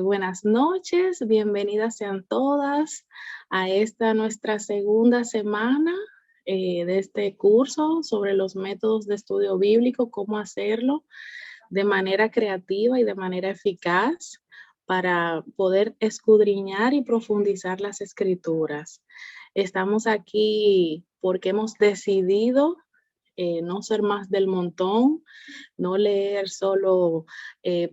buenas noches, bienvenidas sean todas a esta nuestra segunda semana de este curso sobre los métodos de estudio bíblico, cómo hacerlo de manera creativa y de manera eficaz para poder escudriñar y profundizar las escrituras. Estamos aquí porque hemos decidido no ser más del montón, no leer solo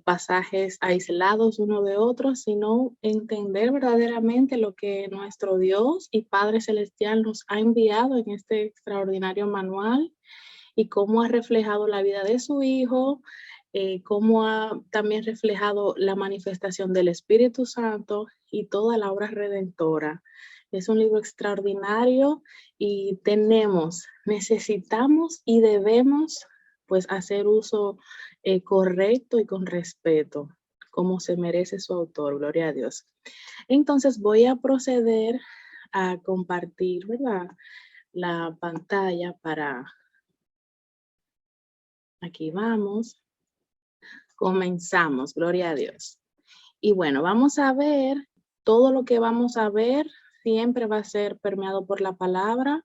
pasajes aislados uno de otro, sino entender verdaderamente lo que nuestro Dios y Padre Celestial nos ha enviado en este extraordinario manual y cómo ha reflejado la vida de su Hijo, cómo ha también reflejado la manifestación del Espíritu Santo y toda la obra redentora. Es un libro extraordinario y necesitamos y debemos pues hacer uso correcto y con respeto, como se merece su autor, gloria a Dios. Entonces voy a proceder a compartir, ¿verdad?, la pantalla para, aquí vamos, comenzamos, gloria a Dios. Y bueno, vamos a ver, todo lo que vamos a ver siempre va a ser permeado por la palabra.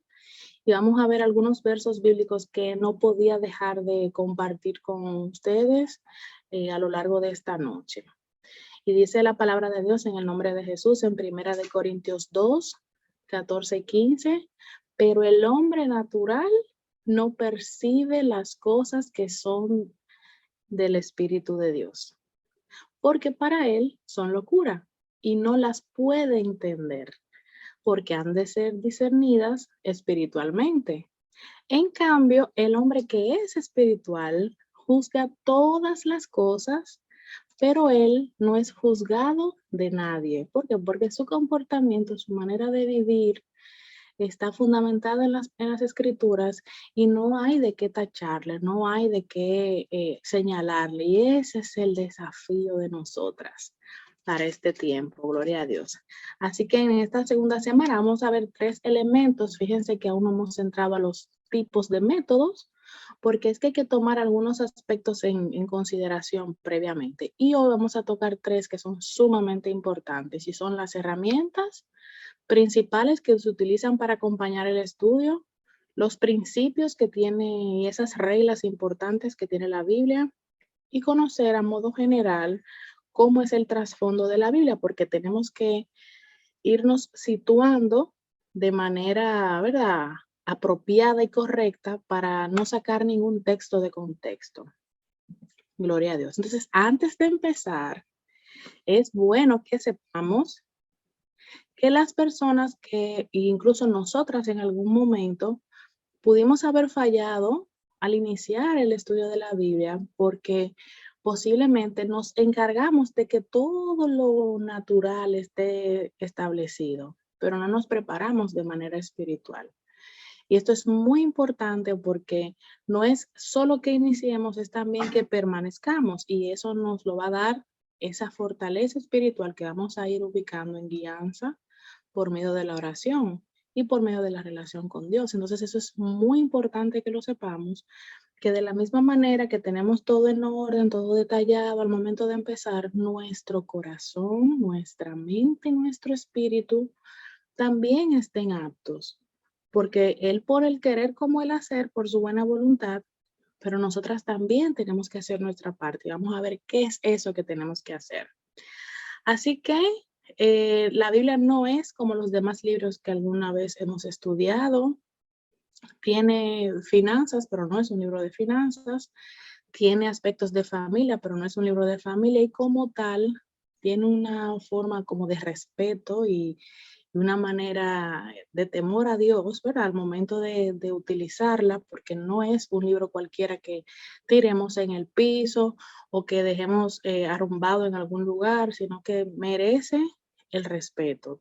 Y vamos a ver algunos versos bíblicos que no podía dejar de compartir con ustedes a lo largo de esta noche. Y dice la palabra de Dios en el nombre de Jesús en 1 Corintios 2, 14 y 15. Pero el hombre natural no percibe las cosas que son del Espíritu de Dios, porque para él son locura y no las puede entender, porque han de ser discernidas espiritualmente. En cambio, el hombre que es espiritual juzga todas las cosas, pero él no es juzgado de nadie. ¿Por qué? Porque su comportamiento, su manera de vivir está fundamentada en las escrituras y no hay de qué tacharle, no hay de qué señalarle. Y ese es el desafío de nosotras para este tiempo, gloria a Dios. Así que en esta segunda semana vamos a ver 3 elementos. Fíjense que aún no hemos entrado a los tipos de métodos, porque es que hay que tomar algunos aspectos en consideración previamente. Y hoy vamos a tocar 3 que son sumamente importantes y son las herramientas principales que se utilizan para acompañar el estudio, los principios que tiene y esas reglas importantes que tiene la Biblia y conocer a modo general cómo es el trasfondo de la Biblia, porque tenemos que irnos situando de manera, ¿verdad?, apropiada y correcta para no sacar ningún texto de contexto. Gloria a Dios. Entonces, antes de empezar, es bueno que sepamos que las personas que, incluso nosotras en algún momento, pudimos haber fallado al iniciar el estudio de la Biblia porque posiblemente nos encargamos de que todo lo natural esté establecido, pero no nos preparamos de manera espiritual. Y esto es muy importante porque no es solo que iniciemos, es también que permanezcamos y eso nos lo va a dar esa fortaleza espiritual que vamos a ir ubicando en guianza por medio de la oración y por medio de la relación con Dios. Entonces eso es muy importante que lo sepamos, que de la misma manera que tenemos todo en orden, todo detallado al momento de empezar, nuestro corazón, nuestra mente y nuestro espíritu también estén aptos, porque Él por el querer como el hacer, por su buena voluntad, pero nosotras también tenemos que hacer nuestra parte y vamos a ver qué es eso que tenemos que hacer. Así que la Biblia no es como los demás libros que alguna vez hemos estudiado. Tiene finanzas, pero no es un libro de finanzas. Tiene aspectos de familia, pero no es un libro de familia. Y como tal, tiene una forma como de respeto y una manera de temor a Dios, ¿verdad?, al momento de utilizarla, porque no es un libro cualquiera que tiremos en el piso o que dejemos arrumbado en algún lugar, sino que merece el respeto.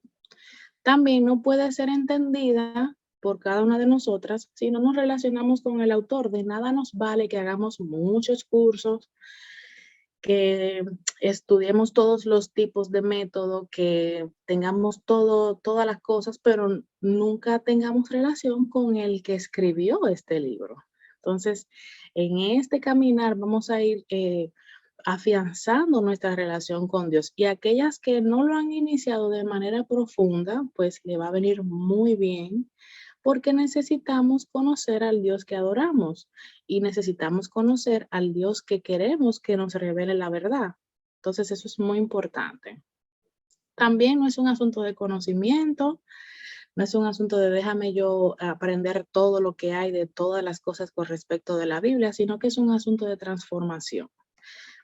También no puede ser entendida por cada una de nosotras si no nos relacionamos con el autor. De nada nos vale que hagamos muchos cursos, que estudiemos todos los tipos de método, que tengamos todas las cosas, pero nunca tengamos relación con el que escribió este libro. Entonces, en este caminar vamos a ir afianzando nuestra relación con Dios. Y aquellas que no lo han iniciado de manera profunda, pues le va a venir muy bien, porque necesitamos conocer al Dios que adoramos y necesitamos conocer al Dios que queremos que nos revele la verdad. Entonces eso es muy importante. También no es un asunto de conocimiento, no es un asunto de déjame yo aprender todo lo que hay de todas las cosas con respecto de la Biblia, sino que es un asunto de transformación.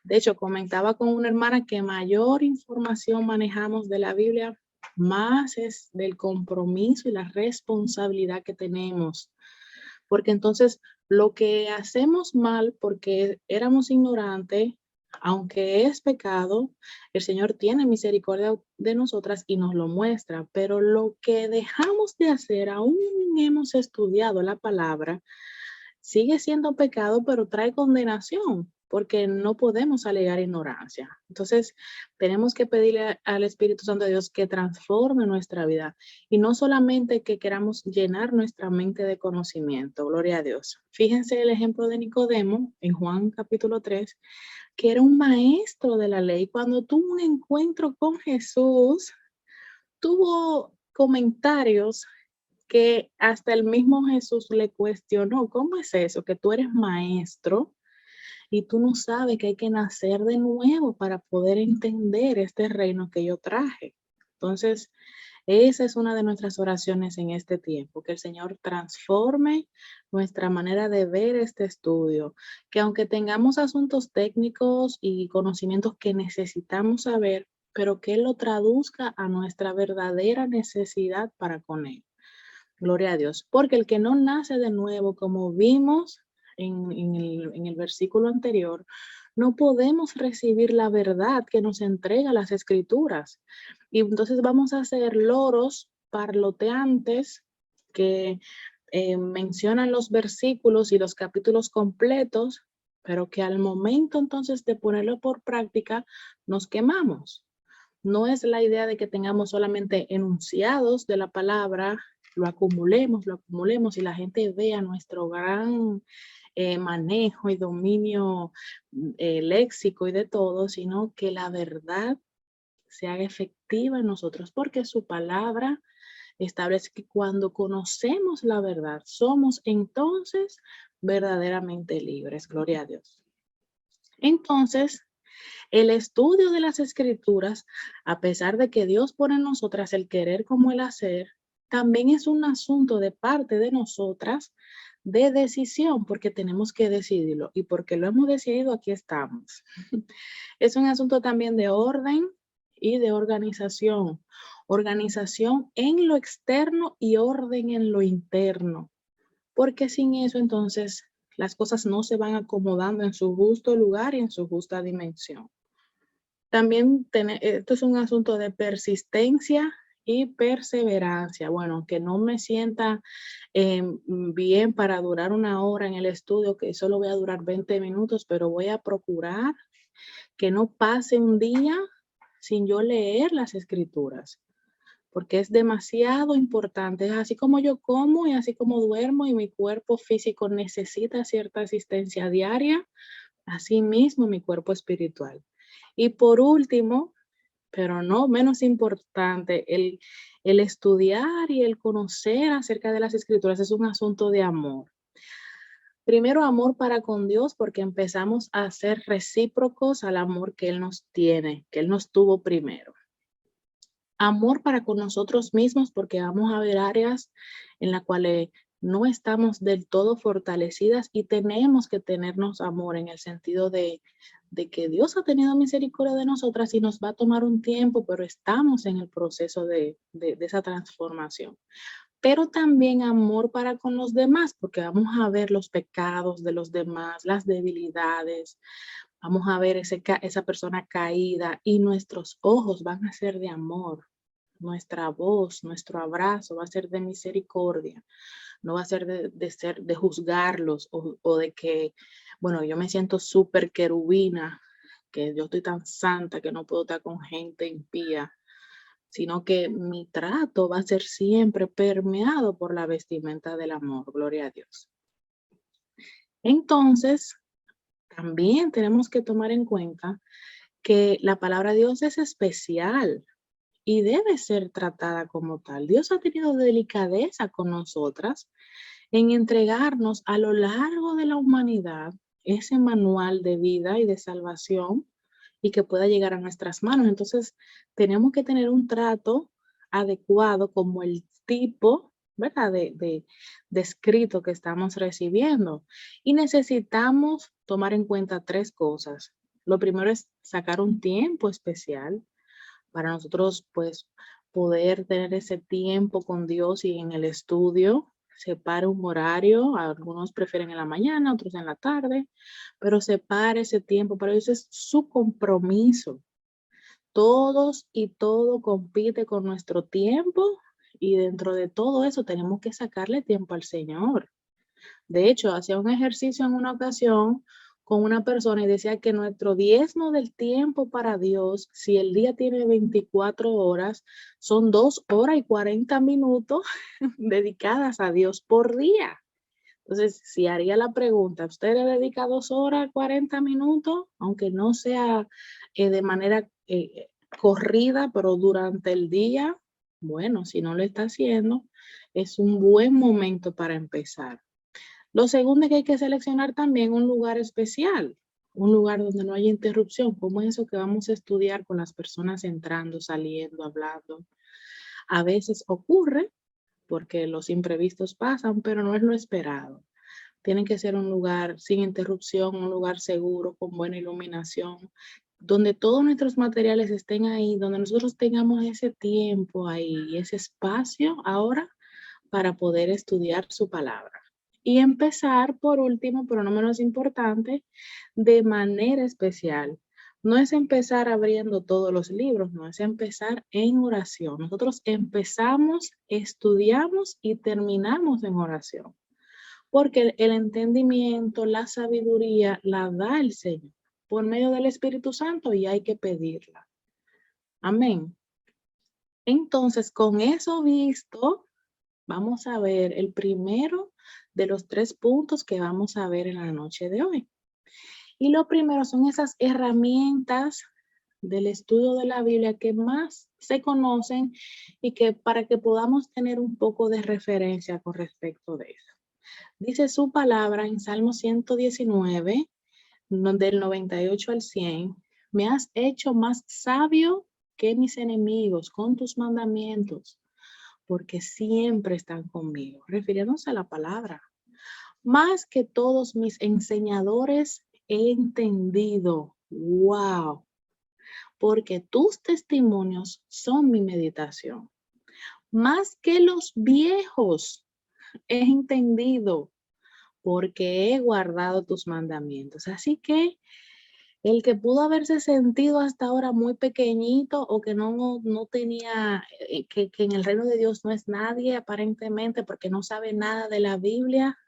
De hecho, comentaba con una hermana que mayor información manejamos de la Biblia, más es del compromiso y la responsabilidad que tenemos. Porque entonces lo que hacemos mal porque éramos ignorantes, aunque es pecado, el Señor tiene misericordia de nosotras y nos lo muestra, pero lo que dejamos de hacer, aún hemos estudiado la palabra, sigue siendo pecado, pero trae condenación, porque no podemos alegar ignorancia. Entonces, tenemos que pedirle al Espíritu Santo de Dios que transforme nuestra vida y no solamente que queramos llenar nuestra mente de conocimiento, gloria a Dios. Fíjense el ejemplo de Nicodemo en Juan capítulo 3, que era un maestro de la ley. Cuando tuvo un encuentro con Jesús, tuvo comentarios que hasta el mismo Jesús le cuestionó, ¿cómo es eso? Que tú eres maestro y tú no sabes que hay que nacer de nuevo para poder entender este reino que yo traje. Entonces, esa es una de nuestras oraciones en este tiempo, que el Señor transforme nuestra manera de ver este estudio, que aunque tengamos asuntos técnicos y conocimientos que necesitamos saber, pero que Él lo traduzca a nuestra verdadera necesidad para con Él. Gloria a Dios. Porque el que no nace de nuevo, como vimos en el versículo anterior, no podemos recibir la verdad que nos entrega las escrituras. Y entonces vamos a ser loros parloteantes que mencionan los versículos y los capítulos completos, pero que al momento entonces de ponerlo por práctica nos quemamos. No es la idea de que tengamos solamente enunciados de la palabra, lo acumulemos y la gente vea nuestro gran manejo y dominio léxico y de todo, sino que la verdad se haga efectiva en nosotros, porque su palabra establece que cuando conocemos la verdad, somos entonces verdaderamente libres. Gloria a Dios. Entonces, el estudio de las escrituras, a pesar de que Dios pone en nosotras el querer como el hacer, también es un asunto de parte de nosotras de decisión, porque tenemos que decidirlo y porque lo hemos decidido, aquí estamos. Es un asunto también de orden y de organización. Organización en lo externo y orden en lo interno, porque sin eso entonces las cosas no se van acomodando en su justo lugar y en su justa dimensión. También esto es un asunto de persistencia y perseverancia. Bueno, que no me sienta bien para durar 1 hora en el estudio, que solo voy a durar 20 minutos, pero voy a procurar que no pase un día sin yo leer las escrituras, porque es demasiado importante. Así como yo como y así como duermo y mi cuerpo físico necesita cierta asistencia diaria, así mismo mi cuerpo espiritual. Y por último, pero no menos importante, el estudiar y el conocer acerca de las escrituras es un asunto de amor. Primero, amor para con Dios, porque empezamos a ser recíprocos al amor que Él nos tiene, que Él nos tuvo primero. Amor para con nosotros mismos, porque vamos a ver áreas en las cuales no estamos del todo fortalecidas y tenemos que tenernos amor en el sentido de que Dios ha tenido misericordia de nosotras y nos va a tomar un tiempo, pero estamos en el proceso de esa transformación. Pero también amor para con los demás, porque vamos a ver los pecados de los demás, las debilidades, vamos a ver esa persona caída y nuestros ojos van a ser de amor. Nuestra voz, nuestro abrazo va a ser de misericordia, no va a ser de juzgarlos o de que, bueno, yo me siento súper querubina, que yo estoy tan santa que no puedo estar con gente impía, sino que mi trato va a ser siempre permeado por la vestimenta del amor, gloria a Dios. Entonces, también tenemos que tomar en cuenta que la palabra de Dios es especial y debe ser tratada como tal. Dios ha tenido delicadeza con nosotras en entregarnos a lo largo de la humanidad ese manual de vida y de salvación y que pueda llegar a nuestras manos. Entonces, tenemos que tener un trato adecuado como el tipo, ¿verdad? De escrito que estamos recibiendo. Y necesitamos tomar en cuenta tres cosas. Lo primero es sacar un tiempo especial para nosotros, pues, poder tener ese tiempo con Dios y en el estudio. Separe un horario, algunos prefieren en la mañana, otros en la tarde, pero separe ese tiempo, para eso es su compromiso. Todos y todo compite con nuestro tiempo y dentro de todo eso tenemos que sacarle tiempo al Señor. De hecho, hacía un ejercicio en una ocasión con una persona y decía que nuestro diezmo del tiempo para Dios, si el día tiene 24 horas, son 2 horas y 40 minutos dedicadas a Dios por día. Entonces, si haría la pregunta, ¿usted le dedica 2 horas, 40 minutos, aunque no sea de manera corrida, pero durante el día? Bueno, si no lo está haciendo, es un buen momento para empezar. Lo segundo es que hay que seleccionar también un lugar especial, un lugar donde no haya interrupción, como eso que vamos a estudiar con las personas entrando, saliendo, hablando. A veces ocurre porque los imprevistos pasan, pero no es lo esperado. Tiene que ser un lugar sin interrupción, un lugar seguro, con buena iluminación, donde todos nuestros materiales estén ahí, donde nosotros tengamos ese tiempo ahí, ese espacio ahora para poder estudiar su palabra. Y empezar, por último, pero no menos importante, de manera especial. No es empezar abriendo todos los libros, no es empezar en oración. Nosotros empezamos, estudiamos y terminamos en oración, porque el entendimiento, la sabiduría la da el Señor por medio del Espíritu Santo y hay que pedirla. Amén. Entonces, con eso visto, vamos a ver el primero de los 3 puntos que vamos a ver en la noche de hoy. Y lo primero son esas herramientas del estudio de la Biblia que más se conocen y que para que podamos tener un poco de referencia con respecto de eso. Dice su palabra en Salmo 119, del 98 al 100, me has hecho más sabio que mis enemigos con tus mandamientos, porque siempre están conmigo, refiriéndose a la palabra. Más que todos mis enseñadores he entendido, wow, porque tus testimonios son mi meditación. Más que los viejos he entendido, porque he guardado tus mandamientos. Así que el que pudo haberse sentido hasta ahora muy pequeñito o que no tenía, que en el reino de Dios no es nadie aparentemente porque no sabe nada de la Biblia,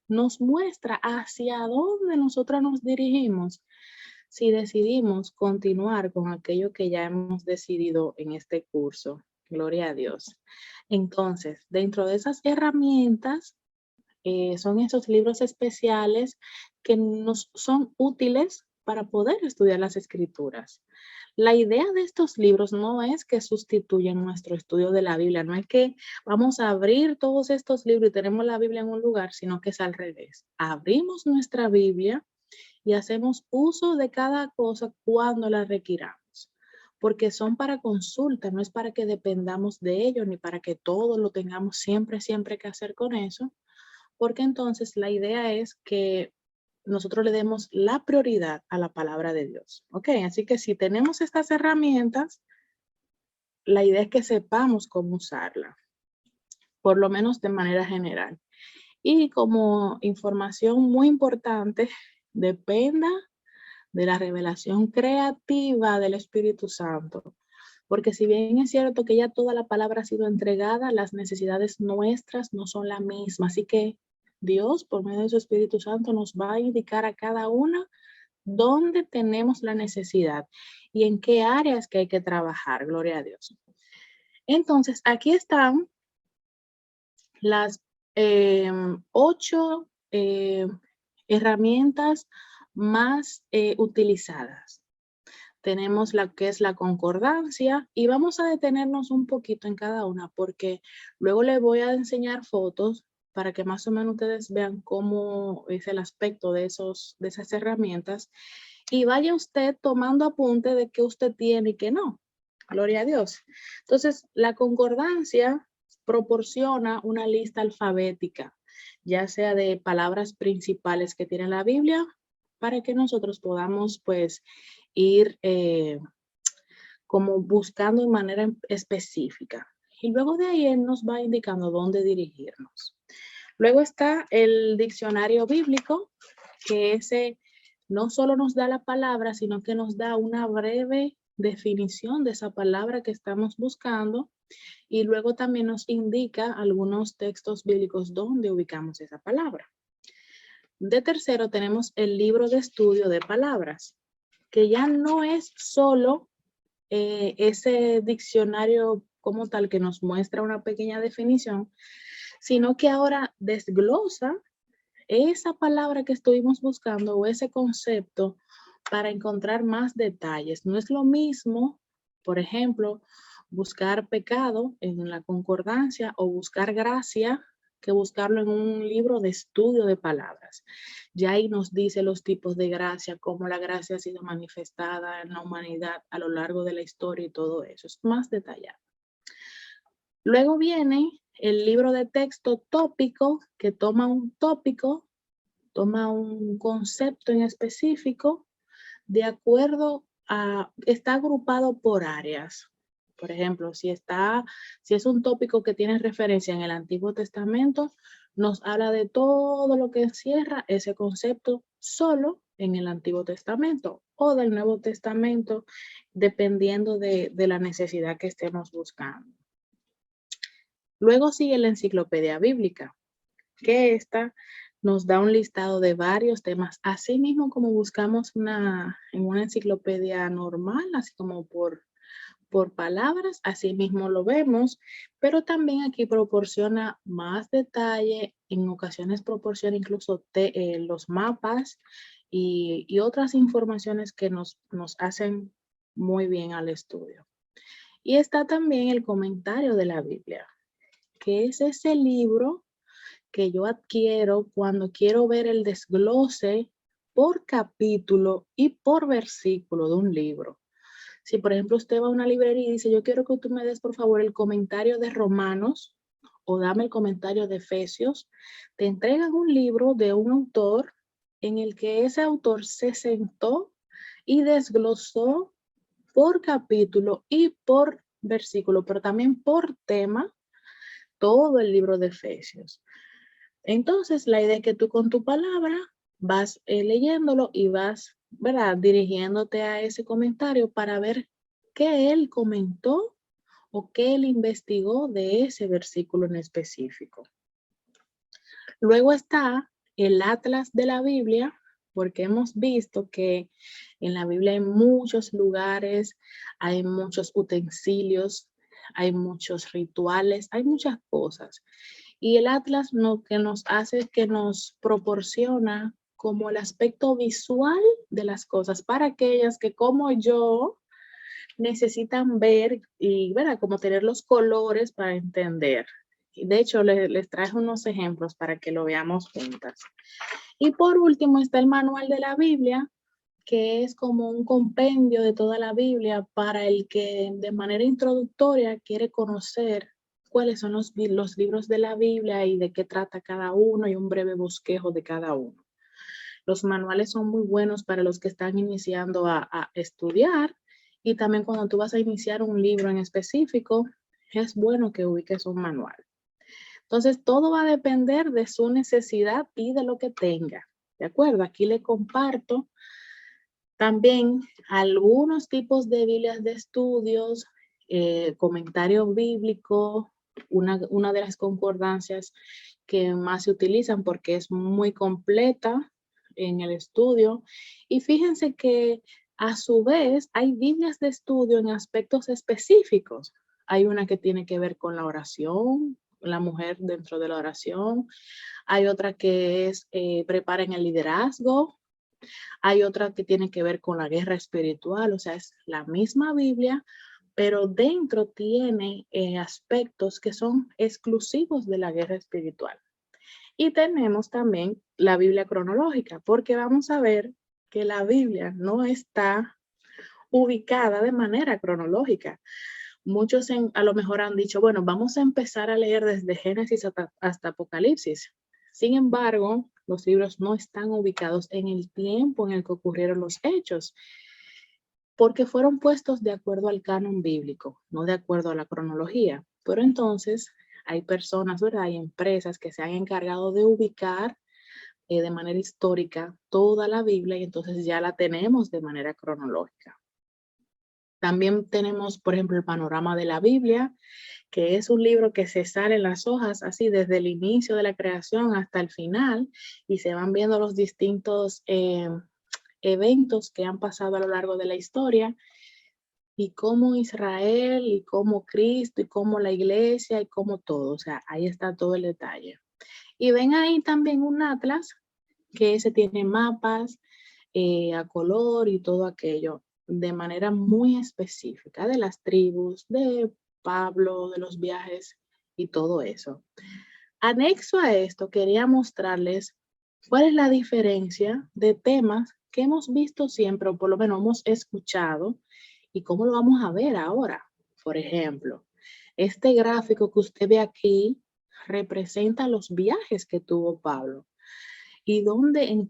nos muestra hacia dónde nosotros nos dirigimos si decidimos continuar con aquello que ya hemos decidido en este curso. Gloria a Dios. Entonces, dentro de esas herramientas, son esos libros especiales que nos son útiles para poder estudiar las escrituras. La idea de estos libros no es que sustituyan nuestro estudio de la Biblia, no es que vamos a abrir todos estos libros y tenemos la Biblia en un lugar, sino que es al revés. Abrimos nuestra Biblia y hacemos uso de cada cosa cuando la requiramos, porque son para consulta, no es para que dependamos de ellos ni para que todo lo tengamos siempre que hacer con eso, porque entonces la idea es que nosotros le demos la prioridad a la palabra de Dios. ¿Ok? Así que si tenemos estas herramientas, la idea es que sepamos cómo usarla, por lo menos de manera general. Y como información muy importante, dependa de la revelación creativa del Espíritu Santo. Porque si bien es cierto que ya toda la palabra ha sido entregada, las necesidades nuestras no son las mismas. Así que Dios, por medio de su Espíritu Santo, nos va a indicar a cada una dónde tenemos la necesidad y en qué áreas que hay que trabajar. Gloria a Dios. Entonces, aquí están las 8 herramientas más utilizadas. Tenemos la que es la concordancia y vamos a detenernos un poquito en cada una porque luego les voy a enseñar fotos para que más o menos ustedes vean cómo es el aspecto de esas herramientas y vaya usted tomando apunte de qué usted tiene y qué no. Gloria a Dios. Entonces, la concordancia proporciona una lista alfabética, ya sea de palabras principales que tiene la Biblia, para que nosotros podamos pues ir como buscando de manera específica. Y luego de ahí él nos va indicando dónde dirigirnos. Luego está el diccionario bíblico, que ese no solo nos da la palabra, sino que nos da una breve definición de esa palabra que estamos buscando y luego también nos indica algunos textos bíblicos donde ubicamos esa palabra. De tercero tenemos el libro de estudio de palabras, que ya no es solo ese diccionario como tal que nos muestra una pequeña definición, sino que ahora desglosa esa palabra que estuvimos buscando o ese concepto para encontrar más detalles. No es lo mismo, por ejemplo, buscar pecado en la concordancia o buscar gracia que buscarlo en un libro de estudio de palabras. Ya ahí nos dice los tipos de gracia, cómo la gracia ha sido manifestada en la humanidad a lo largo de la historia y todo eso. Es más detallado. Luego viene el libro de texto tópico, que toma un tópico, toma un concepto en específico, de acuerdo a, está agrupado por áreas. Por ejemplo, si es un tópico que tiene referencia en el Antiguo Testamento, nos habla de todo lo que encierra ese concepto solo en el Antiguo Testamento o del Nuevo Testamento, dependiendo de la necesidad que estemos buscando. Luego sigue la enciclopedia bíblica, que esta nos da un listado de varios temas, así mismo como buscamos en una enciclopedia normal, así como por palabras, así mismo lo vemos, pero también aquí proporciona más detalle, en ocasiones proporciona incluso los mapas y otras informaciones que nos hacen muy bien al estudio. Y está también el comentario de la Biblia, que es ese libro que yo adquiero cuando quiero ver el desglose por capítulo y por versículo de un libro. Si, por ejemplo, usted va a una librería y dice, yo quiero que tú me des, por favor, el comentario de Romanos o dame el comentario de Efesios, te entregan un libro de un autor en el que ese autor se sentó y desglosó por capítulo y por versículo, pero también por tema, todo el libro de Efesios. Entonces, la idea es que tú con tu palabra vas leyéndolo y vas, ¿verdad?, dirigiéndote a ese comentario para ver qué él comentó o qué él investigó de ese versículo en específico. Luego está el Atlas de la Biblia, porque hemos visto que en la Biblia hay muchos lugares, hay muchos utensilios, hay muchos rituales, hay muchas cosas. Y el Atlas lo que nos hace es que nos proporciona como el aspecto visual de las cosas para aquellas que como yo necesitan ver y, ¿verdad?, como tener los colores para entender. De hecho, les traje unos ejemplos para que lo veamos juntas. Y por último está el manual de la Biblia, que es como un compendio de toda la Biblia para el que de manera introductoria quiere conocer cuáles son los libros de la Biblia y de qué trata cada uno y un breve bosquejo de cada uno. Los manuales son muy buenos para los que están iniciando a estudiar y también cuando tú vas a iniciar un libro en específico, es bueno que ubiques un manual. Entonces, todo va a depender de su necesidad y de lo que tenga. ¿De acuerdo? Aquí le comparto también algunos tipos de Biblias de estudios, comentario bíblico, una de las concordancias que más se utilizan porque es muy completa en el estudio. Y fíjense que a su vez hay Biblias de estudio en aspectos específicos. Hay una que tiene que ver con la oración, la mujer dentro de la oración. Hay otra que es preparen el liderazgo. Hay otra que tiene que ver con la guerra espiritual, o sea, es la misma Biblia, pero dentro tiene aspectos que son exclusivos de la guerra espiritual. Y tenemos también la Biblia cronológica, porque vamos a ver que la Biblia no está ubicada de manera cronológica. Muchos a lo mejor han dicho, bueno, vamos a empezar a leer desde Génesis hasta Apocalipsis. Sin embargo, los libros no están ubicados en el tiempo en el que ocurrieron los hechos, porque fueron puestos de acuerdo al canon bíblico, no de acuerdo a la cronología. Pero entonces hay personas, ¿verdad? Hay empresas que se han encargado de ubicar de manera histórica toda la Biblia y entonces ya la tenemos de manera cronológica. También tenemos, por ejemplo, el panorama de la Biblia, que es un libro que se sale en las hojas así desde el inicio de la creación hasta el final y se van viendo los distintos eventos que han pasado a lo largo de la historia y cómo Israel y cómo Cristo y cómo la iglesia y cómo todo. O sea, ahí está todo el detalle. Y ven ahí también un atlas que ese tiene mapas a color y todo aquello de manera muy específica de las tribus, de Pablo, de los viajes y todo eso. Anexo a esto, quería mostrarles cuál es la diferencia de temas que hemos visto siempre, o por lo menos hemos escuchado, y cómo lo vamos a ver ahora. Por ejemplo, este gráfico que usted ve aquí representa los viajes que tuvo Pablo y dónde, en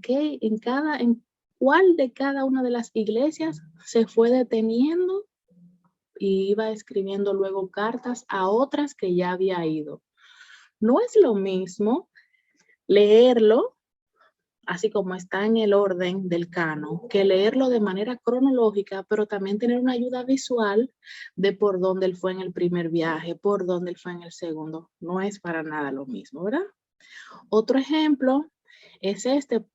cuál de cada una de las iglesias se fue deteniendo y iba escribiendo luego cartas a otras que ya había ido. No es lo mismo leerlo así como está en el orden del canon, que leerlo de manera cronológica, pero también tener una ayuda visual de por dónde él fue en el primer viaje, por dónde él fue en el segundo. No es para nada lo mismo, ¿verdad? Otro ejemplo es este,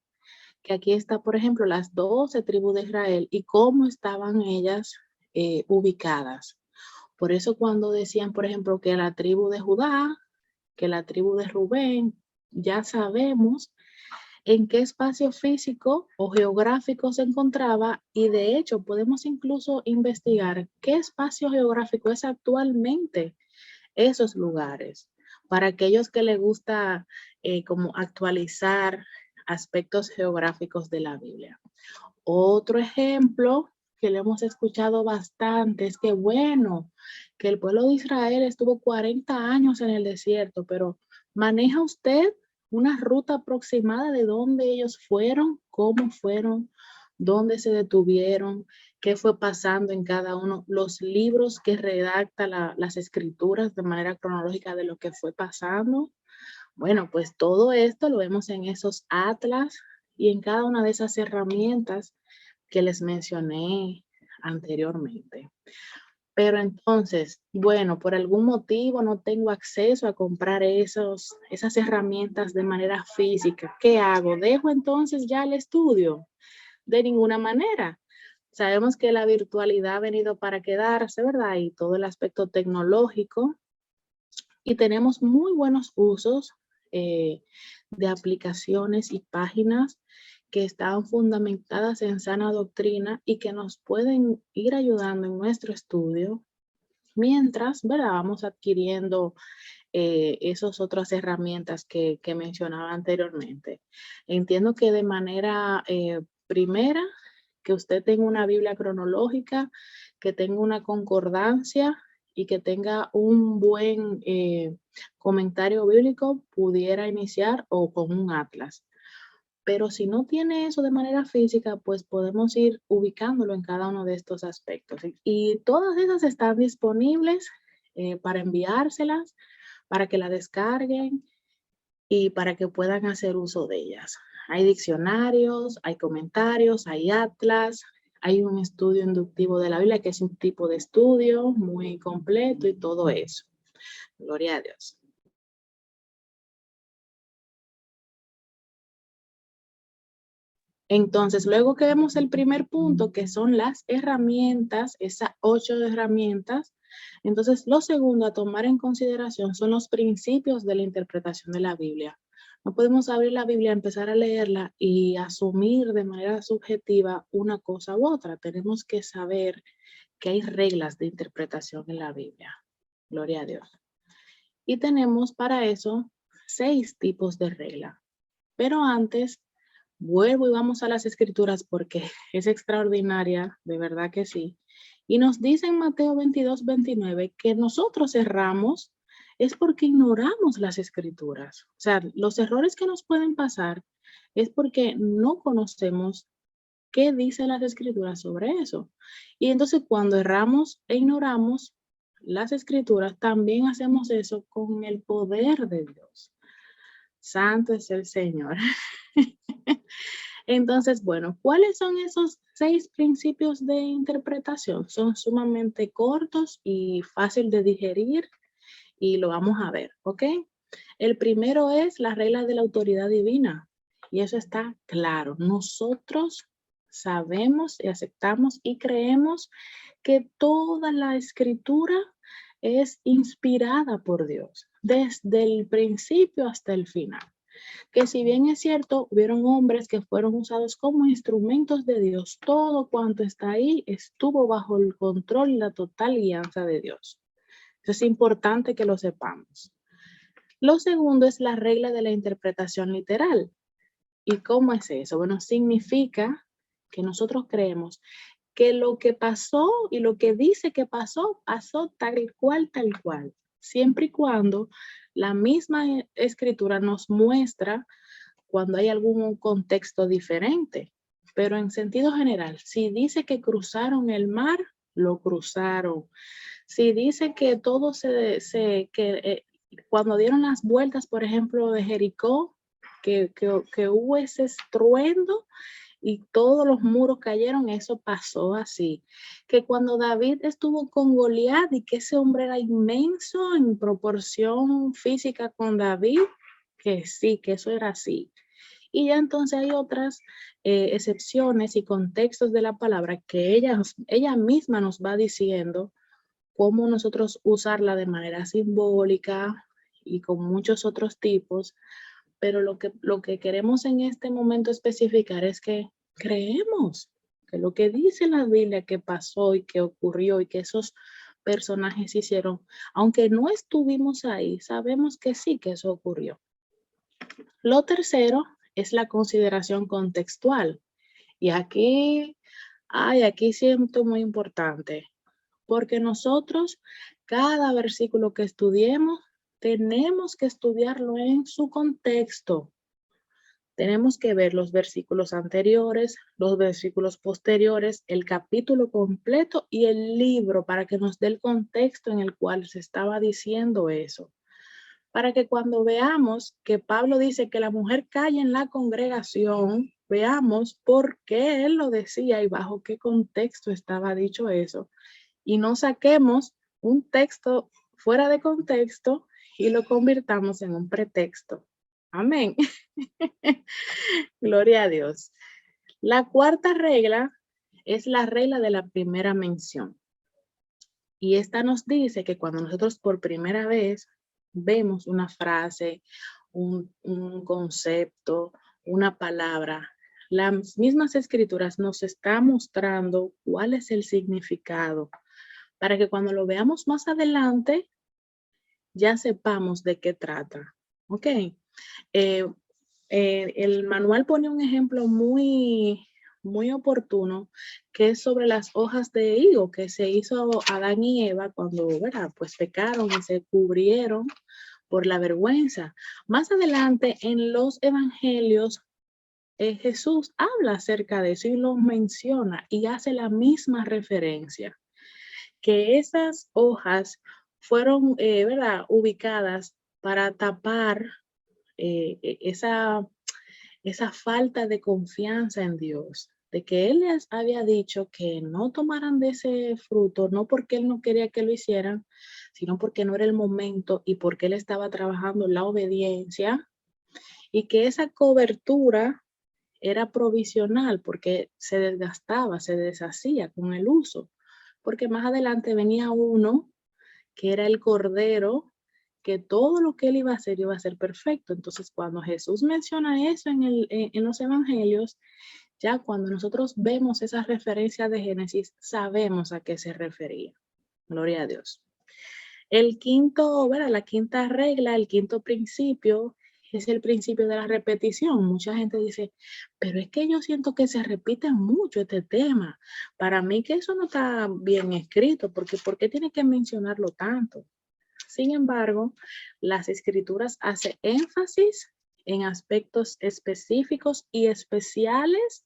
que aquí está, por ejemplo, las 12 tribus de Israel y cómo estaban ellas ubicadas. Por eso cuando decían, por ejemplo, que la tribu de Judá, que la tribu de Rubén, ya sabemos en qué espacio físico o geográfico se encontraba y de hecho podemos incluso investigar qué espacio geográfico es actualmente esos lugares. Para aquellos que les gusta como actualizar aspectos geográficos de la Biblia. Otro ejemplo que le hemos escuchado bastante es que bueno, que el pueblo de Israel estuvo 40 años en el desierto, pero ¿maneja usted una ruta aproximada de dónde ellos fueron, cómo fueron, dónde se detuvieron, qué fue pasando en cada uno, los libros que redacta las escrituras de manera cronológica de lo que fue pasando? Bueno, pues todo esto lo vemos en esos atlas y en cada una de esas herramientas que les mencioné anteriormente. Pero entonces, bueno, por algún motivo no tengo acceso a comprar esas herramientas de manera física. ¿Qué hago? ¿Dejo entonces ya el estudio? De ninguna manera. Sabemos que la virtualidad ha venido para quedarse, ¿verdad? Y todo el aspecto tecnológico. Y tenemos muy buenos usos de aplicaciones y páginas que están fundamentadas en sana doctrina y que nos pueden ir ayudando en nuestro estudio mientras, ¿verdad? Vamos adquiriendo esas otras herramientas que mencionaba anteriormente. Entiendo que de manera primera, que usted tenga una Biblia cronológica, que tenga una concordancia y que tenga un buen comentario bíblico, pudiera iniciar o con un atlas. Pero si no tiene eso de manera física, pues podemos ir ubicándolo en cada uno de estos aspectos. Y todas esas están disponibles para enviárselas, para que la descarguen y para que puedan hacer uso de ellas. Hay diccionarios, hay comentarios, hay atlas, hay un estudio inductivo de la Biblia, que es un tipo de estudio muy completo y todo eso. Gloria a Dios. Entonces, luego que vemos el primer punto, que son las herramientas, esas 8 herramientas, entonces lo segundo a tomar en consideración son los principios de la interpretación de la Biblia. No podemos abrir la Biblia, empezar a leerla y asumir de manera subjetiva una cosa u otra. Tenemos que saber que hay reglas de interpretación en la Biblia. Gloria a Dios. Y tenemos para eso 6 tipos de regla. Pero antes, vuelvo y vamos a las escrituras porque es extraordinaria, de verdad que sí. Y nos dice en Mateo 22:29 que nosotros erramos es porque ignoramos las escrituras. O sea, los errores que nos pueden pasar es porque no conocemos qué dice las escrituras sobre eso. Y entonces cuando erramos e ignoramos las escrituras, también hacemos eso con el poder de Dios. Santo es el Señor. Entonces, bueno, ¿cuáles son esos 6 principios de interpretación? Son sumamente cortos y fácil de digerir y lo vamos a ver, ¿ok? El primero es la regla de la autoridad divina y eso está claro. Nosotros sabemos y aceptamos y creemos que toda la escritura es inspirada por Dios, desde el principio hasta el final. Que si bien es cierto, hubieron hombres que fueron usados como instrumentos de Dios, todo cuanto está ahí estuvo bajo el control y la total guianza de Dios. Eso es importante que lo sepamos. Lo segundo es la regla de la interpretación literal. ¿Y cómo es eso? Bueno, significa que nosotros creemos que lo que pasó y lo que dice que pasó, pasó tal cual, siempre y cuando la misma escritura nos muestra cuando hay algún contexto diferente. Pero en sentido general, si dice que cruzaron el mar, lo cruzaron. Si dice que todo cuando dieron las vueltas, por ejemplo, de Jericó, que hubo ese estruendo y todos los muros cayeron, eso pasó así. Que cuando David estuvo con Goliat y que ese hombre era inmenso en proporción física con David, que sí, que eso era así. Y ya entonces hay otras excepciones y contextos de la palabra que ella misma nos va diciendo cómo nosotros usarla de manera simbólica y con muchos otros tipos, pero lo que queremos en este momento especificar es que creemos que lo que dice la Biblia que pasó y que ocurrió y que esos personajes hicieron, aunque no estuvimos ahí, sabemos que sí que eso ocurrió. Lo tercero es la consideración contextual. Y aquí siento muy importante, porque nosotros, cada versículo que estudiemos, tenemos que estudiarlo en su contexto. Tenemos que ver los versículos anteriores, los versículos posteriores, el capítulo completo y el libro para que nos dé el contexto en el cual se estaba diciendo eso. Para que cuando veamos que Pablo dice que la mujer calle en la congregación, veamos por qué él lo decía y bajo qué contexto estaba dicho eso. Y no saquemos un texto fuera de contexto y lo convirtamos en un pretexto. Amén. Gloria a Dios. La cuarta regla es la regla de la primera mención. Y esta nos dice que cuando nosotros por primera vez vemos una frase, un concepto, una palabra, las mismas escrituras nos están mostrando cuál es el significado para que cuando lo veamos más adelante ya sepamos de qué trata. ¿Ok? El manual pone un ejemplo muy oportuno que es sobre las hojas de higo que se hizo Adán y Eva cuando, ¿verdad? Pues pecaron y se cubrieron por la vergüenza. Más adelante en los evangelios Jesús habla acerca de eso y lo menciona y hace la misma referencia, que esas hojas fueron, ¿verdad? Ubicadas para tapar esa falta de confianza en Dios, de que Él les había dicho que no tomaran de ese fruto, no porque Él no quería que lo hicieran, sino porque no era el momento y porque Él estaba trabajando la obediencia y que esa cobertura era provisional porque se desgastaba, se deshacía con el uso, porque más adelante venía uno que era el cordero que todo lo que él iba a ser perfecto. Entonces, cuando Jesús menciona eso en los evangelios, ya cuando nosotros vemos esa referencia de Génesis, sabemos a qué se refería. Gloria a Dios. El quinto, ¿verdad? La quinta regla, el quinto principio es el principio de la repetición. Mucha gente dice, pero es que yo siento que se repite mucho este tema. Para mí que eso no está bien escrito, porque ¿por qué tiene que mencionarlo tanto? Sin embargo, las escrituras hacen énfasis en aspectos específicos y especiales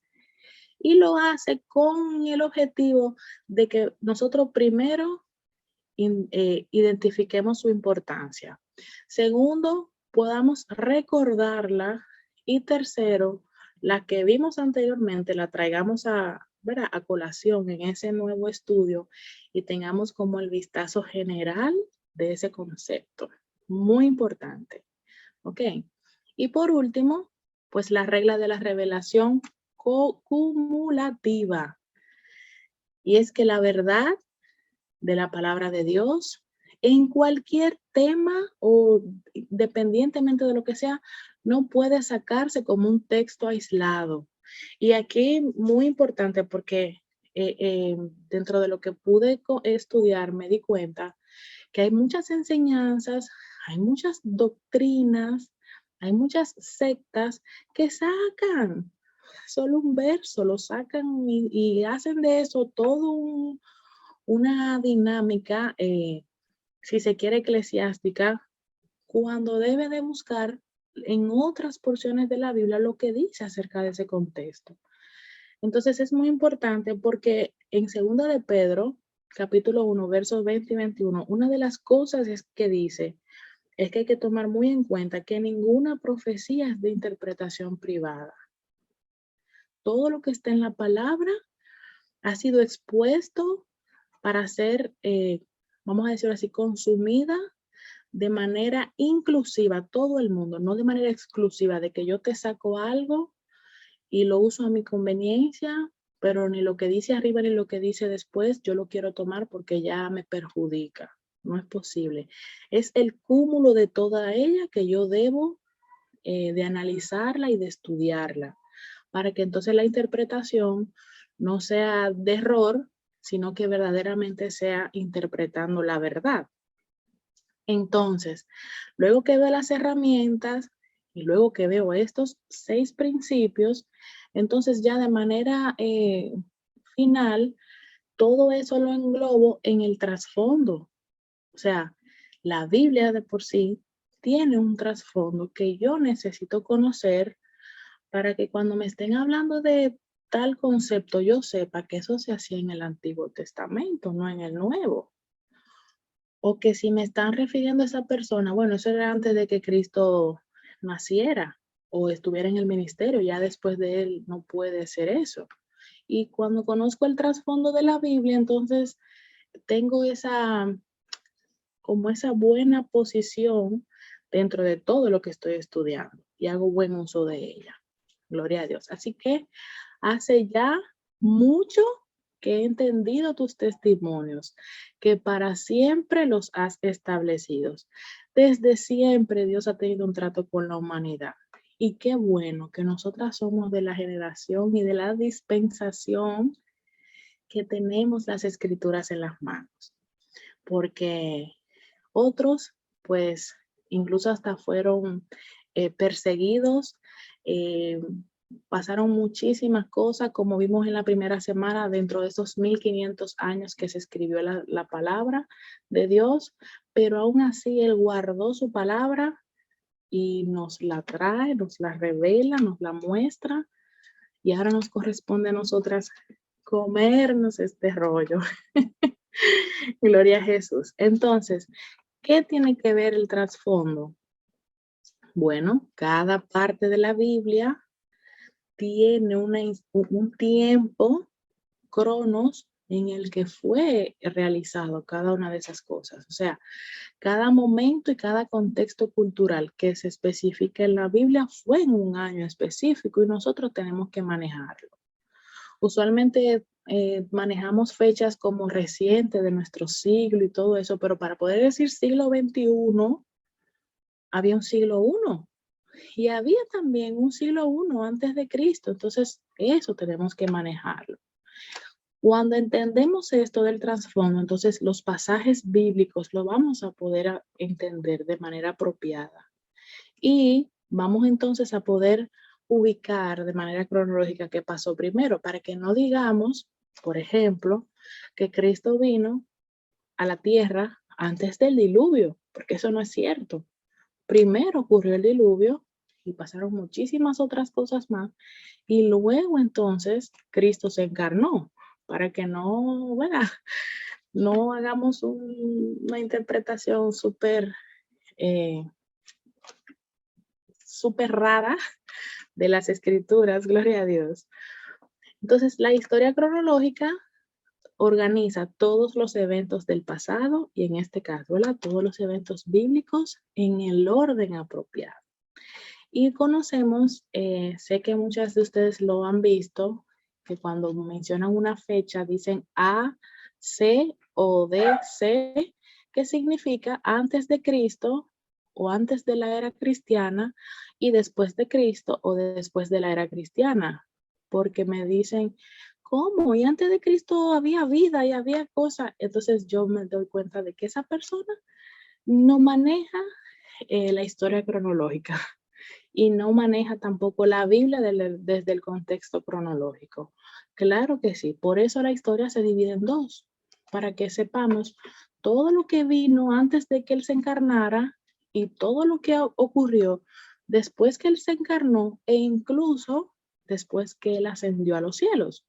y lo hace con el objetivo de que nosotros primero identifiquemos su importancia. Segundo, podamos recordarla. Y tercero, la que vimos anteriormente, la traigamos ¿verdad? A colación en ese nuevo estudio y tengamos como el vistazo general de ese concepto. Muy importante. ¿Ok? Y por último, pues la regla de la revelación cumulativa. Y es que la verdad de la palabra de Dios en cualquier tema o dependientemente de lo que sea, no puede sacarse como un texto aislado. Y aquí muy importante porque dentro de lo que pude estudiar me di cuenta que hay muchas enseñanzas, hay muchas doctrinas, hay muchas sectas que sacan solo un verso, lo sacan y hacen de eso todo una dinámica, si se quiere, eclesiástica, cuando debe de buscar en otras porciones de la Biblia lo que dice acerca de ese contexto. Entonces es muy importante porque en 2 de Pedro, capítulo 1, versos 20 y 21, una de las cosas que dice es que hay que tomar muy en cuenta que ninguna profecía es de interpretación privada. Todo lo que está en la palabra ha sido expuesto para ser, vamos a decirlo así, consumida de manera inclusiva, todo el mundo, no de manera exclusiva, de que yo te saco algo y lo uso a mi conveniencia, pero ni lo que dice arriba ni lo que dice después yo lo quiero tomar porque ya me perjudica. No es posible. Es el cúmulo de toda ella que yo debo de analizarla y de estudiarla, para que entonces la interpretación no sea de error, sino que verdaderamente sea interpretando la verdad. Entonces, luego que veo las herramientas y luego que veo estos 6 principios, entonces ya de manera final, todo eso lo englobo en el trasfondo. O sea, la Biblia de por sí tiene un trasfondo que yo necesito conocer para que cuando me estén hablando de tal concepto, yo sepa que eso se hacía en el Antiguo Testamento, no en el Nuevo. O que si me están refiriendo a esa persona, bueno, eso era antes de que Cristo naciera o estuviera en el ministerio, ya después de él no puede ser eso. Y cuando conozco el trasfondo de la Biblia, entonces tengo como esa buena posición dentro de todo lo que estoy estudiando y hago buen uso de ella. Gloria a Dios. Así que hace ya mucho que he entendido tus testimonios, que para siempre los has establecido. Desde siempre Dios ha tenido un trato con la humanidad. Y qué bueno que nosotras somos de la generación y de la dispensación que tenemos las escrituras en las manos. Porque otros, pues, incluso hasta fueron perseguidos, eh, pasaron muchísimas cosas, como vimos en la primera semana, dentro de esos 1500 años que se escribió la palabra de Dios, pero aún así Él guardó su palabra y nos la trae, nos la revela, nos la muestra, y ahora nos corresponde a nosotras comernos este rollo. Gloria a Jesús. Entonces, ¿qué tiene que ver el trasfondo? Bueno, cada parte de la Biblia tiene un tiempo, cronos, en el que fue realizado cada una de esas cosas. O sea, cada momento y cada contexto cultural que se especifica en la Biblia fue en un año específico y nosotros tenemos que manejarlo. Usualmente manejamos fechas como recientes de nuestro siglo y todo eso, pero para poder decir siglo XXI, había un siglo I y había también un siglo I antes de Cristo. Entonces, eso tenemos que manejarlo. Cuando entendemos esto del trasfondo, entonces los pasajes bíblicos lo vamos a poder entender de manera apropiada. Y vamos entonces a poder ubicar de manera cronológica qué pasó primero, para que no digamos, por ejemplo, que Cristo vino a la tierra antes del diluvio, porque eso no es cierto. Primero ocurrió el diluvio y pasaron muchísimas otras cosas más, y luego entonces Cristo se encarnó, para que no, bueno, no hagamos una interpretación súper rara de las escrituras, gloria a Dios. Entonces, la historia cronológica organiza todos los eventos del pasado y en este caso, ¿verdad? Todos los eventos bíblicos en el orden apropiado. Y conocemos, sé que muchas de ustedes lo han visto, que cuando mencionan una fecha dicen A, C o DC, que significa antes de Cristo o antes de la era cristiana y después de Cristo o después de la era cristiana. Porque me dicen, ¿cómo? Y antes de Cristo había vida y había cosas. Entonces yo me doy cuenta de que esa persona no maneja la historia cronológica y no maneja tampoco la Biblia desde el contexto cronológico. Claro que sí, por eso la historia se divide en dos, para que sepamos todo lo que vino antes de que Él se encarnara y todo lo que ocurrió después que Él se encarnó e incluso después que Él ascendió a los cielos,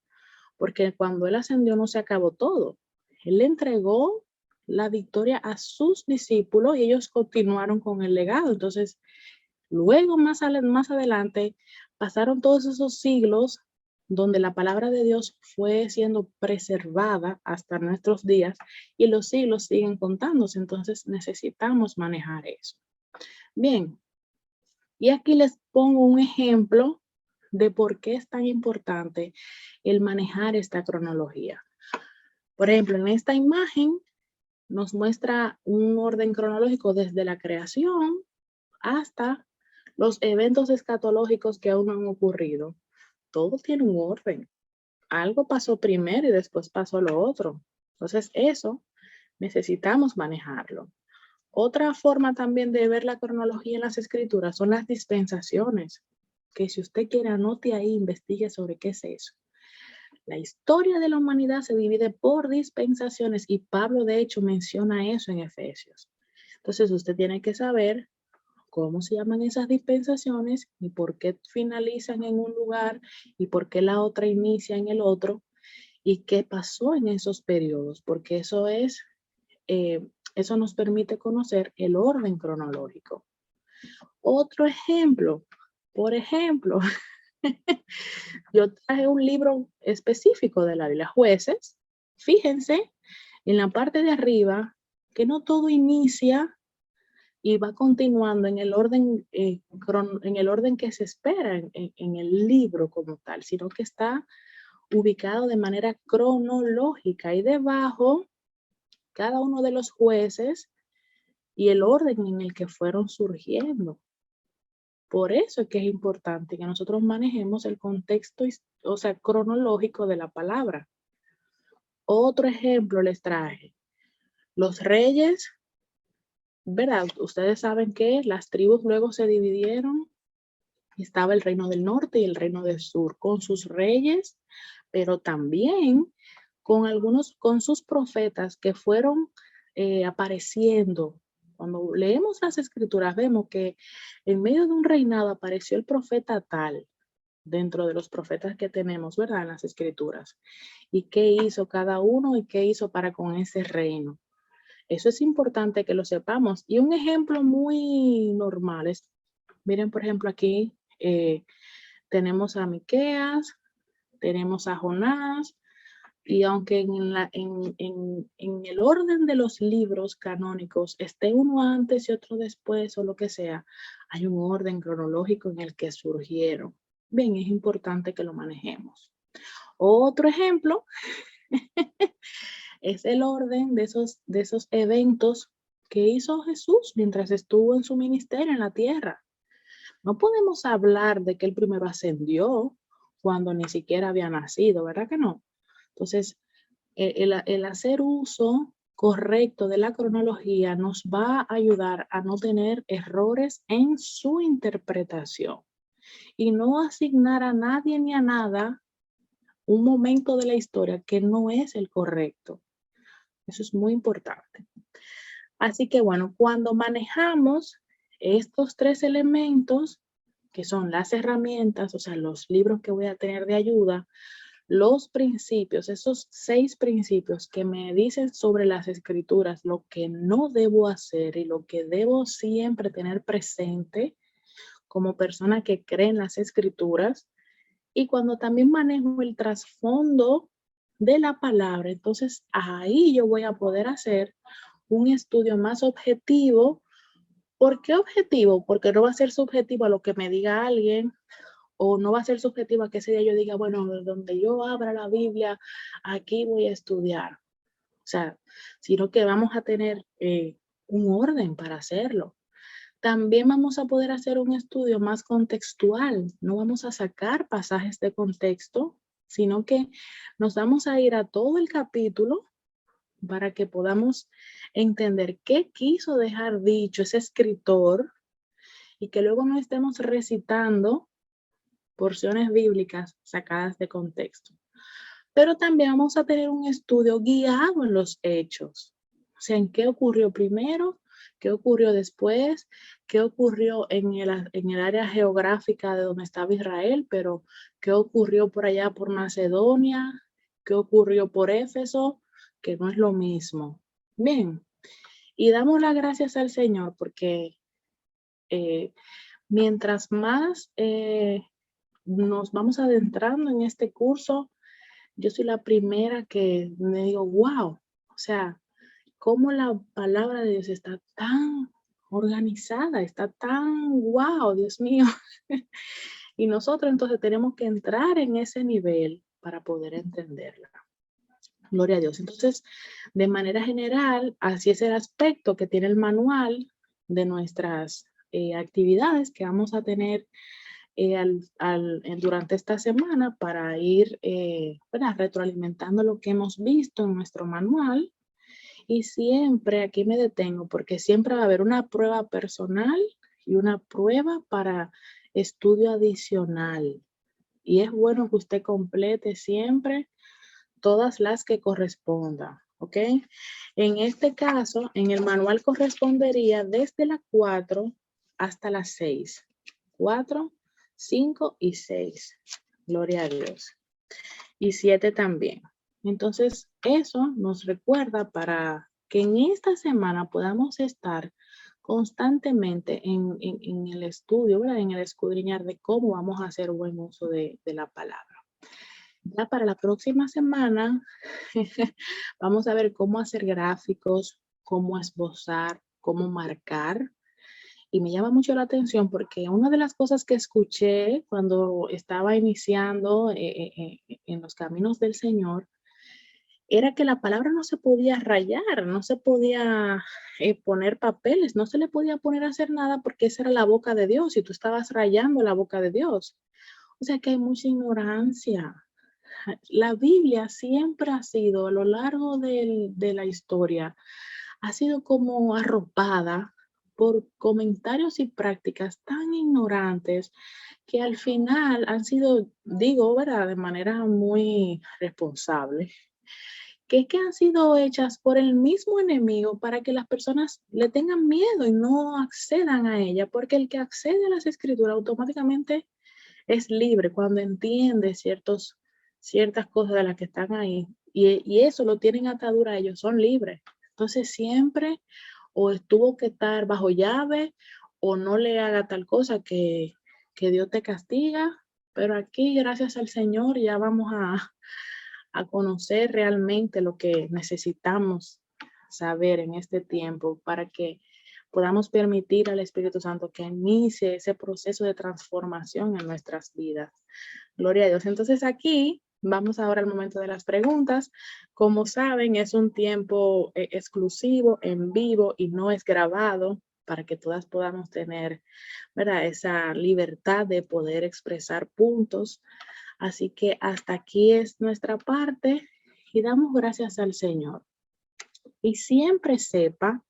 porque cuando Él ascendió no se acabó todo. Él le entregó la victoria a sus discípulos y ellos continuaron con el legado. Entonces, luego, más adelante, pasaron todos esos siglos donde la palabra de Dios fue siendo preservada hasta nuestros días y los siglos siguen contándose. Entonces, necesitamos manejar eso. Bien, y aquí les pongo un ejemplo de por qué es tan importante el manejar esta cronología. Por ejemplo, en esta imagen nos muestra un orden cronológico desde la creación hasta los eventos escatológicos que aún no han ocurrido. Todo tiene un orden. Algo pasó primero y después pasó lo otro. Entonces, eso necesitamos manejarlo. Otra forma también de ver la cronología en las escrituras son las dispensaciones, que si usted quiere anote ahí, investigue sobre qué es eso. La historia de la humanidad se divide por dispensaciones y Pablo de hecho menciona eso en Efesios. Entonces usted tiene que saber cómo se llaman esas dispensaciones y por qué finalizan en un lugar y por qué la otra inicia en el otro y qué pasó en esos periodos, porque eso nos permite conocer el orden cronológico. Otro ejemplo, por ejemplo, yo traje un libro específico de la Biblia, Jueces. Fíjense en la parte de arriba que no todo inicia y va continuando en el orden, que se espera en el libro como tal, sino que está ubicado de manera cronológica y debajo cada uno de los jueces y el orden en el que fueron surgiendo. Por eso es que es importante que nosotros manejemos el contexto, cronológico de la palabra. Otro ejemplo les traje. Los reyes, ¿verdad? Ustedes saben que las tribus luego se dividieron. Estaba el reino del norte y el reino del sur con sus reyes, pero también con sus profetas que fueron apareciendo. Cuando leemos las escrituras vemos que en medio de un reinado apareció el profeta tal, dentro de los profetas que tenemos, ¿verdad? En las escrituras. ¿Y qué hizo cada uno y qué hizo para con ese reino? Eso es importante que lo sepamos. Y un ejemplo muy normal es, miren, por ejemplo, aquí tenemos a Miqueas, tenemos a Jonás, y aunque en el orden de los libros canónicos esté uno antes y otro después o lo que sea, hay un orden cronológico en el que surgieron. Bien, es importante que lo manejemos. Otro ejemplo es el orden de esos eventos ¿Qué hizo Jesús mientras estuvo en su ministerio en la tierra? No podemos hablar de que él primero ascendió cuando ni siquiera había nacido, ¿verdad que no? Entonces, el hacer uso correcto de la cronología nos va a ayudar a no tener errores en su interpretación y no asignar a nadie ni a nada un momento de la historia que no es el correcto. Eso es muy importante. Así que bueno, cuando manejamos estos tres elementos, que son las herramientas, o sea, los libros que voy a tener de ayuda, los principios, esos 6 principios que me dicen sobre las escrituras, lo que no debo hacer y lo que debo siempre tener presente como persona que cree en las escrituras, y cuando también manejo el trasfondo de la palabra, entonces ahí yo voy a poder hacer un estudio más objetivo. ¿Por qué objetivo? Porque no va a ser subjetivo a lo que me diga alguien, o no va a ser subjetivo a que ese día yo diga, bueno, donde yo abra la Biblia, aquí voy a estudiar. O sea, sino que vamos a tener un orden para hacerlo. También vamos a poder hacer un estudio más contextual. No vamos a sacar pasajes de contexto, sino que nos vamos a ir a todo el capítulo para que podamos entender qué quiso dejar dicho ese escritor y que luego no estemos recitando porciones bíblicas sacadas de contexto. Pero también vamos a tener un estudio guiado en los hechos. O sea, en qué ocurrió primero, qué ocurrió después, qué ocurrió en el área geográfica de donde estaba Israel, pero qué ocurrió por allá por Macedonia, qué ocurrió por Éfeso, que no es lo mismo. Bien, y damos las gracias al Señor porque mientras más nos vamos adentrando en este curso, yo soy la primera que me digo, wow, o sea, cómo la palabra de Dios está tan organizada, está tan wow, Dios mío. Y nosotros entonces tenemos que entrar en ese nivel para poder entenderla. Gloria a Dios. Entonces, de manera general, así es el aspecto que tiene el manual de nuestras actividades que vamos a tener durante esta semana para ir retroalimentando lo que hemos visto en nuestro manual. Y siempre aquí me detengo porque siempre va a haber una prueba personal y una prueba para estudio adicional. Y es bueno que usted complete siempre todas las que correspondan, ¿ok? En este caso, en el manual correspondería desde la 4 hasta las 6. 4, 5 y 6. Gloria a Dios. Y 7 también. Entonces, eso nos recuerda para que en esta semana podamos estar constantemente en el estudio, ¿verdad? En el escudriñar de cómo vamos a hacer buen uso de la palabra. Ya para la próxima semana vamos a ver cómo hacer gráficos, cómo esbozar, cómo marcar. Y me llama mucho la atención porque una de las cosas que escuché cuando estaba iniciando en los caminos del Señor era que la palabra no se podía rayar, no se podía poner papeles, no se le podía poner a hacer nada porque esa era la boca de Dios y tú estabas rayando la boca de Dios. O sea que hay mucha ignorancia. La Biblia siempre ha sido, a lo largo de la historia, ha sido como arropada por comentarios y prácticas tan ignorantes que al final han sido, digo, ¿verdad?, de manera muy responsable, que han sido hechas por el mismo enemigo para que las personas le tengan miedo y no accedan a ella, porque el que accede a las escrituras automáticamente es libre cuando entiende ciertas cosas de las que están ahí y eso lo tienen atadura a ellos, son libres. Entonces siempre o tuvo que estar bajo llave o no le haga tal cosa que Dios te castiga, pero aquí gracias al Señor ya vamos a conocer realmente lo que necesitamos saber en este tiempo para que podamos permitir al Espíritu Santo que inicie ese proceso de transformación en nuestras vidas. Gloria a Dios. Entonces aquí Vamos ahora al momento de las preguntas. Como saben, es un tiempo exclusivo, en vivo y no es grabado para que todas podamos tener, ¿verdad?, esa libertad de poder expresar puntos. Así que hasta aquí es nuestra parte y damos gracias al Señor. Y siempre sepa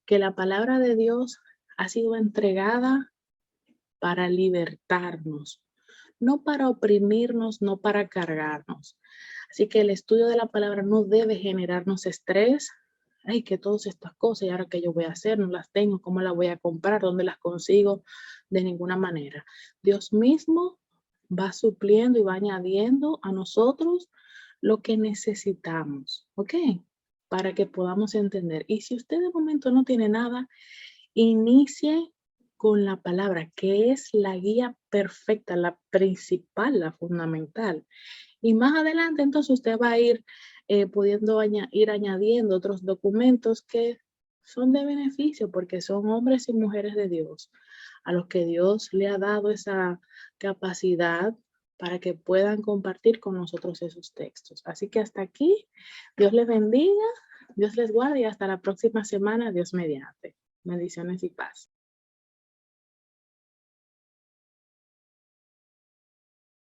que la palabra de Dios ha sido entregada para libertarnos, no para oprimirnos, no para cargarnos. Así que el estudio de la palabra no debe generarnos estrés. Ay, que todas estas cosas, y ahora qué yo voy a hacer, no las tengo, cómo las voy a comprar, dónde las consigo, de ninguna manera. Dios mismo va supliendo y va añadiendo a nosotros lo que necesitamos, ¿ok? Para que podamos entender. Y si usted de momento no tiene nada, inicie con la palabra, que es la guía perfecta, la principal, la fundamental. Y más adelante, entonces, usted va a ir pudiendo ir añadiendo otros documentos que son de beneficio, porque son hombres y mujeres de Dios, a los que Dios le ha dado esa capacidad para que puedan compartir con nosotros esos textos. Así que hasta aquí, Dios les bendiga, Dios les guarde y hasta la próxima semana, Dios mediante. Bendiciones y paz.